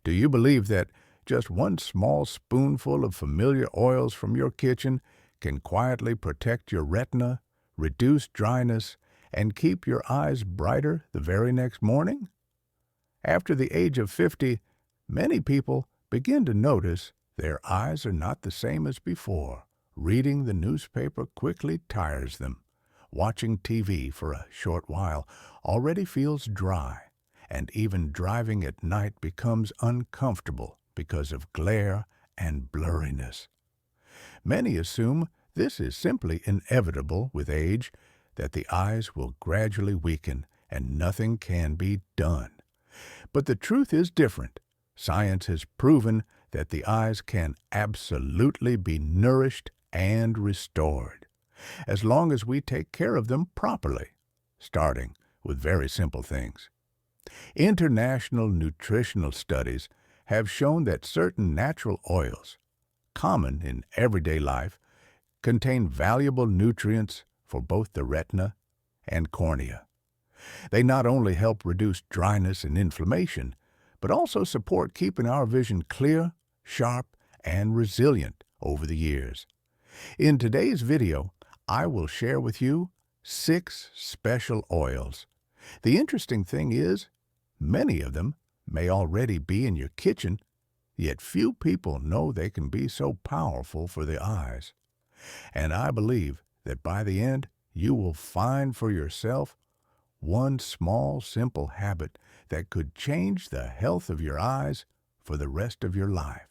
Do you believe that just one small spoonful of familiar oils from your kitchen can quietly protect your retina, reduce dryness, and keep your eyes brighter the very next morning? After the age of 50, many people begin to notice their eyes are not the same as before. Reading the newspaper quickly tires them. Watching TV for a short while already feels dry, and even driving at night becomes uncomfortable because of glare and blurriness. Many assume this is simply inevitable with age, that the eyes will gradually weaken and nothing can be done. But the truth is different. Science has proven that the eyes can absolutely be nourished and restored, as long as we take care of them properly, starting with very simple things. International nutritional studies have shown that certain natural oils, common in everyday life, contain valuable nutrients for both the retina and cornea. They not only help reduce dryness and inflammation, but also support keeping our vision clear, sharp, and resilient over the years. In today's video, I will share with you 6 special oils. The interesting thing is, many of them may already be in your kitchen, yet few people know they can be so powerful for the eyes. And I believe that by the end, you will find for yourself one small, simple habit that could change the health of your eyes for the rest of your life.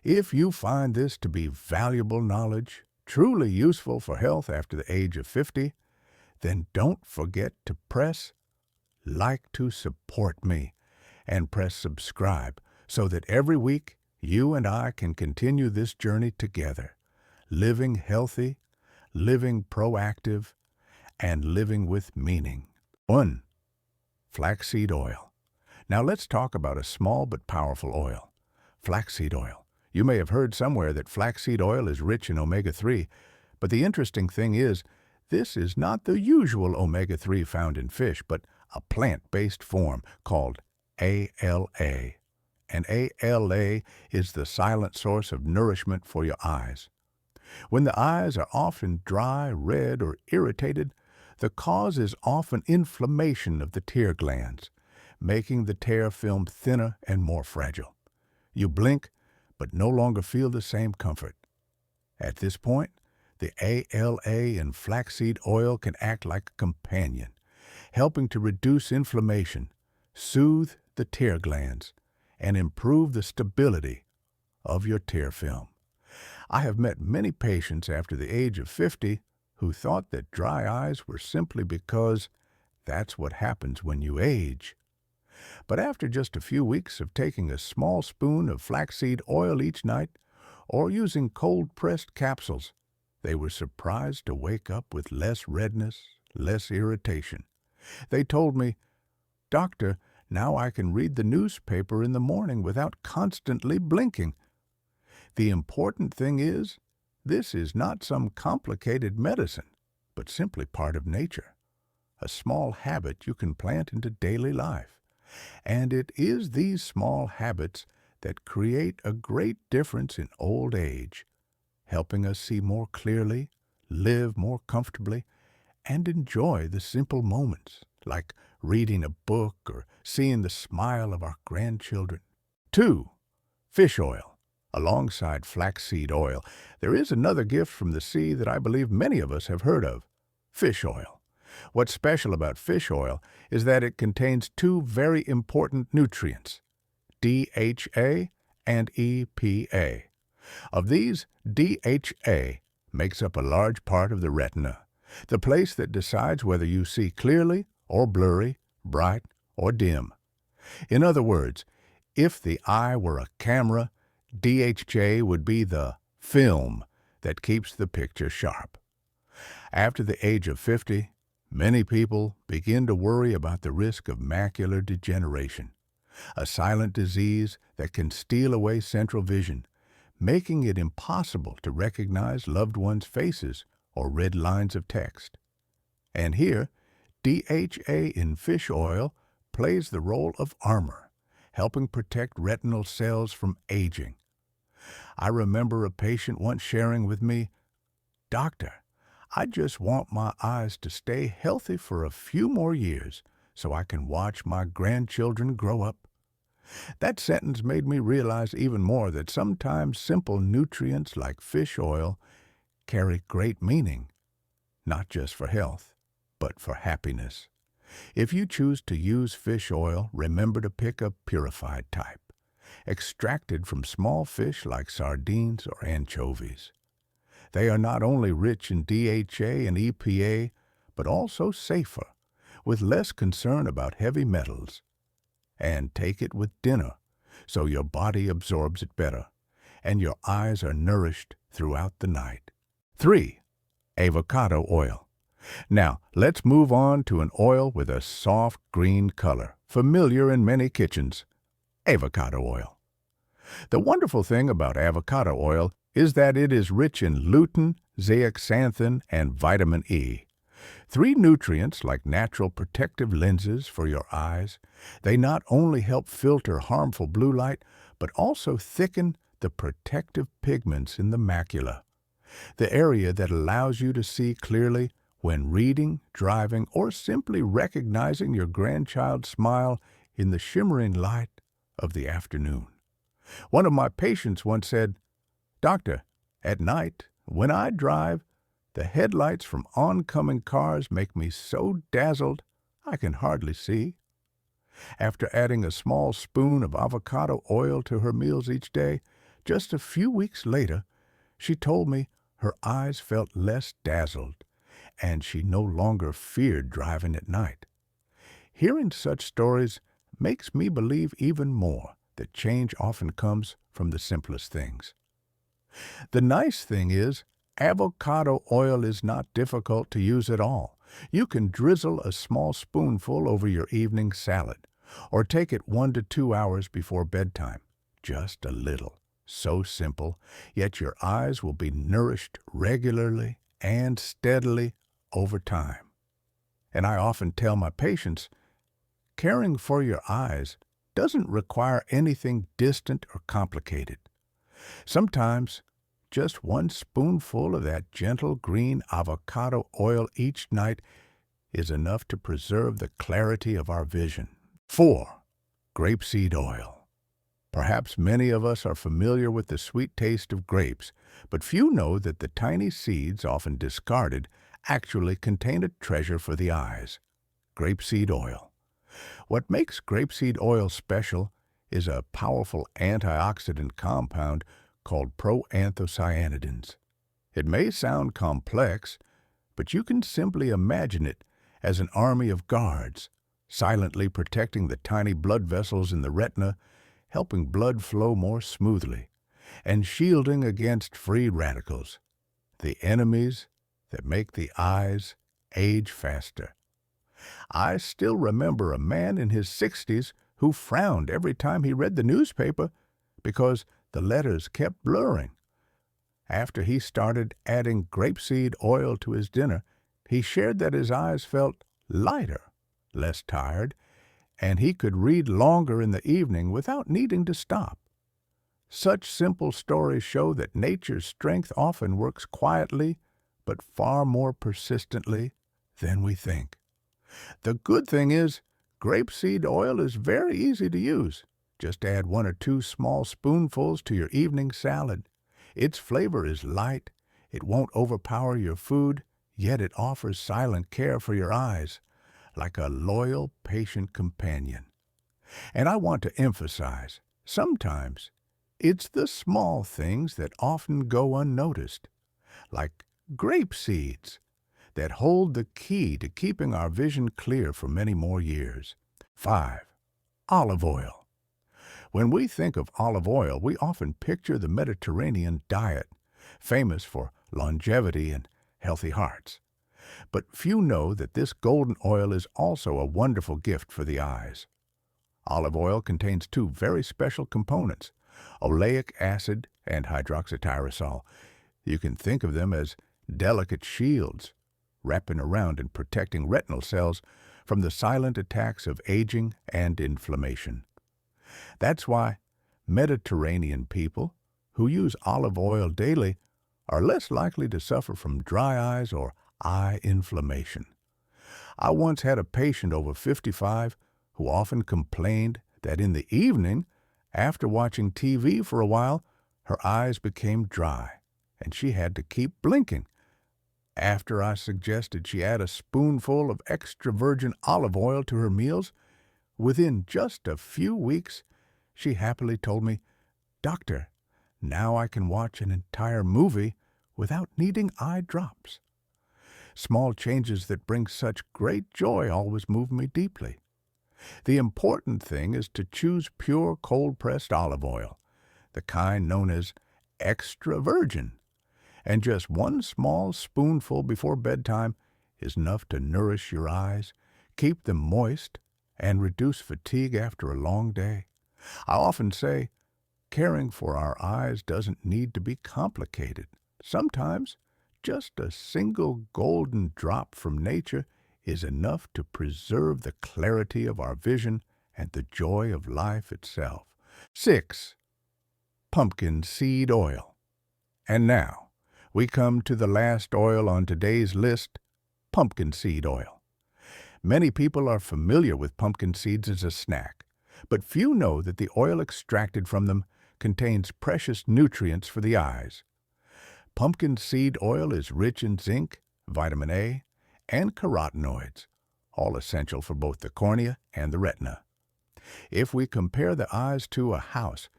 If you find this to be valuable knowledge, truly useful for health after the age of 50, then don't forget to press like to support me and press subscribe so that every week you and I can continue this journey together, living healthy, living proactive, and living with meaning. 1. Flaxseed oil. Now let's talk about a small but powerful oil, flaxseed oil. You may have heard somewhere that flaxseed oil is rich in omega-3, but the interesting thing is, this is not the usual omega-3 found in fish, but a plant-based form called ALA. And ALA is the silent source of nourishment for your eyes. When the eyes are often dry, red, or irritated, the cause is often inflammation of the tear glands, making the tear film thinner and more fragile. You blink, but no longer feel the same comfort. At this point, the ALA in flaxseed oil can act like a companion, helping to reduce inflammation, soothe the tear glands, and improve the stability of your tear film. I have met many patients after the age of 50 who thought that dry eyes were simply because that's what happens when you age. But after just a few weeks of taking a small spoon of flaxseed oil each night or using cold-pressed capsules, they were surprised to wake up with less redness, less irritation. They told me, "Doctor, now I can read the newspaper in the morning without constantly blinking." The important thing is, this is not some complicated medicine, but simply part of nature, a small habit you can plant into daily life. And it is these small habits that create a great difference in old age, helping us see more clearly, live more comfortably, and enjoy the simple moments, like reading a book or seeing the smile of our grandchildren. 2. Fish oil. Alongside flaxseed oil, there is another gift from the sea that I believe many of us have heard of: fish oil. What's special about fish oil is that it contains 2 very important nutrients, DHA and EPA. Of these, DHA makes up a large part of the retina, the place that decides whether you see clearly or blurry, bright or dim. In other words, if the eye were a camera, DHA would be the film that keeps the picture sharp. After the age of 50, many people begin to worry about the risk of macular degeneration, a silent disease that can steal away central vision, making it impossible to recognize loved ones' faces or read lines of text. And here, DHA in fish oil plays the role of armor, helping protect retinal cells from aging. I remember a patient once sharing with me, "Doctor, I just want my eyes to stay healthy for a few more years so I can watch my grandchildren grow up." That sentence made me realize even more that sometimes simple nutrients like fish oil carry great meaning, not just for health, but for happiness. If you choose to use fish oil, remember to pick a purified type, extracted from small fish like sardines or anchovies. They are not only rich in DHA and EPA, but also safer, with less concern about heavy metals. And take it with dinner, so your body absorbs it better, and your eyes are nourished throughout the night. 3. Avocado oil. Now, let's move on to an oil with a soft green color, familiar in many kitchens, avocado oil. The wonderful thing about avocado oil is that it is rich in lutein, zeaxanthin, and vitamin E. 3 nutrients like natural protective lenses for your eyes. They not only help filter harmful blue light, but also thicken the protective pigments in the macula, the area that allows you to see clearly when reading, driving, or simply recognizing your grandchild's smile in the shimmering light of the afternoon. One of my patients once said, "Doctor, at night, when I drive, the headlights from oncoming cars make me so dazzled I can hardly see." After adding a small spoon of avocado oil to her meals each day, just a few weeks later, she told me her eyes felt less dazzled, and she no longer feared driving at night. Hearing such stories makes me believe even more that change often comes from the simplest things. The nice thing is, avocado oil is not difficult to use at all. You can drizzle a small spoonful over your evening salad, or take it 1 to 2 hours before bedtime. Just a little. So simple, yet your eyes will be nourished regularly and steadily over time. And I often tell my patients, caring for your eyes doesn't require anything distant or complicated. Sometimes, just 1 spoonful of that gentle green avocado oil each night is enough to preserve the clarity of our vision. 4. Grapeseed oil. Perhaps many of us are familiar with the sweet taste of grapes, but few know that the tiny seeds, often discarded, actually contain a treasure for the eyes: grapeseed oil. What makes grapeseed oil special is a powerful antioxidant compound called proanthocyanidins. It may sound complex, but you can simply imagine it as an army of guards, silently protecting the tiny blood vessels in the retina, helping blood flow more smoothly, and shielding against free radicals, the enemies that make the eyes age faster. I still remember a man in his 60s who frowned every time he read the newspaper because the letters kept blurring. After he started adding grapeseed oil to his dinner, he shared that his eyes felt lighter, less tired, and he could read longer in the evening without needing to stop. Such simple stories show that nature's strength often works quietly, but far more persistently than we think. The good thing is, grapeseed oil is very easy to use. Just add 1 or 2 small spoonfuls to your evening salad. Its flavor is light, it won't overpower your food, yet it offers silent care for your eyes, like a loyal, patient companion. And I want to emphasize, sometimes it's the small things that often go unnoticed, like grape seeds, that hold the key to keeping our vision clear for many more years. 5. Olive oil. When we think of olive oil, we often picture the Mediterranean diet, famous for longevity and healthy hearts. But few know that this golden oil is also a wonderful gift for the eyes. Olive oil contains 2 very special components, oleic acid and hydroxytyrosol. You can think of them as delicate shields, wrapping around and protecting retinal cells from the silent attacks of aging and inflammation. That's why Mediterranean people who use olive oil daily are less likely to suffer from dry eyes or eye inflammation. I once had a patient over 55 who often complained that in the evening, after watching TV for a while, her eyes became dry and she had to keep blinking. After I suggested she add a spoonful of extra virgin olive oil to her meals, within just a few weeks, she happily told me, "Doctor, now I can watch an entire movie without needing eye drops." Small changes that bring such great joy always move me deeply. The important thing is to choose pure cold-pressed olive oil, the kind known as extra virgin, and just one small spoonful before bedtime is enough to nourish your eyes, keep them moist, and reduce fatigue after a long day. I often say, caring for our eyes doesn't need to be complicated. Sometimes, just a single golden drop from nature is enough to preserve the clarity of our vision and the joy of life itself. 6. Pumpkin seed oil. And now, we come to the last oil on today's list, pumpkin seed oil. Many people are familiar with pumpkin seeds as a snack, but few know that the oil extracted from them contains precious nutrients for the eyes. Pumpkin seed oil is rich in zinc, vitamin A, and carotenoids, all essential for both the cornea and the retina. If we compare the eyes to a house,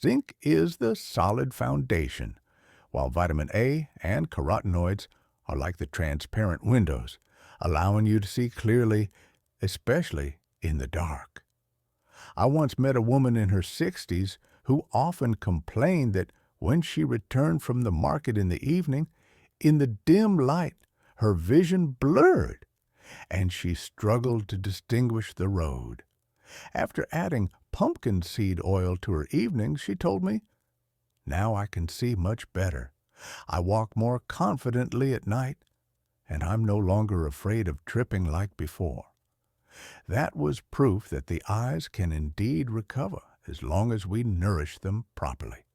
zinc is the solid foundation, while vitamin A and carotenoids are like the transparent windows, allowing you to see clearly, especially in the dark. I once met a woman in her 60s who often complained that when she returned from the market in the evening, in the dim light, her vision blurred, and she struggled to distinguish the road. After adding pumpkin seed oil to her evenings, she told me, "Now I can see much better. I walk more confidently at night, and I'm no longer afraid of tripping like before." That was proof that the eyes can indeed recover as long as we nourish them properly.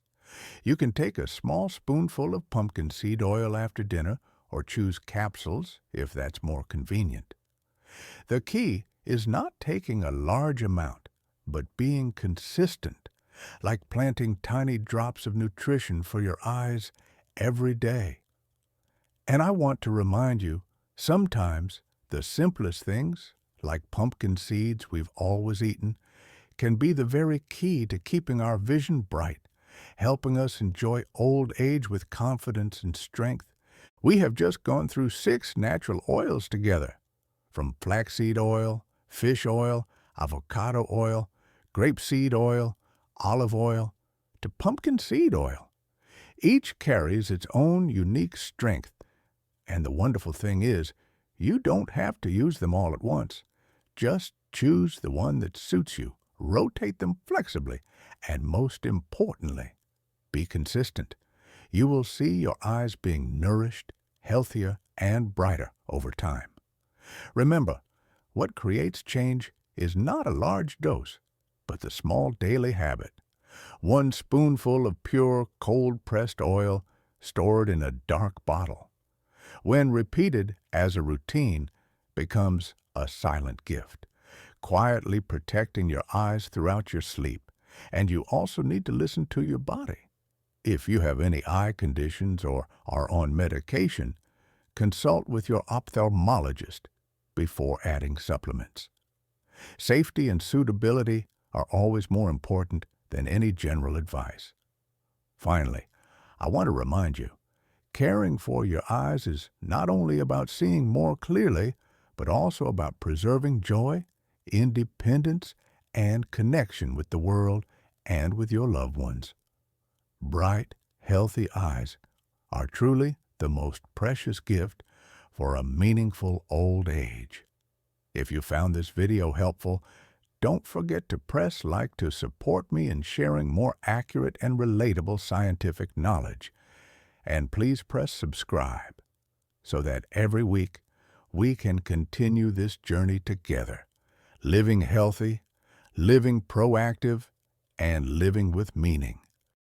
You can take a small spoonful of pumpkin seed oil after dinner or choose capsules if that's more convenient. The key is not taking a large amount, but being consistent, like planting tiny drops of nutrition for your eyes every day. And I want to remind you, sometimes the simplest things, like pumpkin seeds we've always eaten, can be the very key to keeping our vision bright, helping us enjoy old age with confidence and strength. We have just gone through 6 natural oils together, from flaxseed oil, fish oil, avocado oil, grapeseed oil, olive oil, to pumpkin seed oil. Each carries its own unique strength, and the wonderful thing is, you don't have to use them all at once. Just choose the one that suits you, rotate them flexibly, and most importantly, be consistent. You will see your eyes being nourished, healthier, and brighter over time. Remember, what creates change is not a large dose, but the small daily habit. One spoonful of pure, cold-pressed oil stored in a dark bottle, when repeated as a routine, becomes a silent gift, quietly protecting your eyes throughout your sleep. And you also need to listen to your body. If you have any eye conditions or are on medication, consult with your ophthalmologist before adding supplements. Safety and suitability are always more important than any general advice. Finally, I want to remind you, caring for your eyes is not only about seeing more clearly, but also about preserving joy, independence, and connection with the world and with your loved ones. Bright, healthy eyes are truly the most precious gift for a meaningful old age. If you found this video helpful, don't forget to press like to support me in sharing more accurate and relatable scientific knowledge. And please press subscribe so that every week we can continue this journey together, living healthy, living proactive, and living with meaning.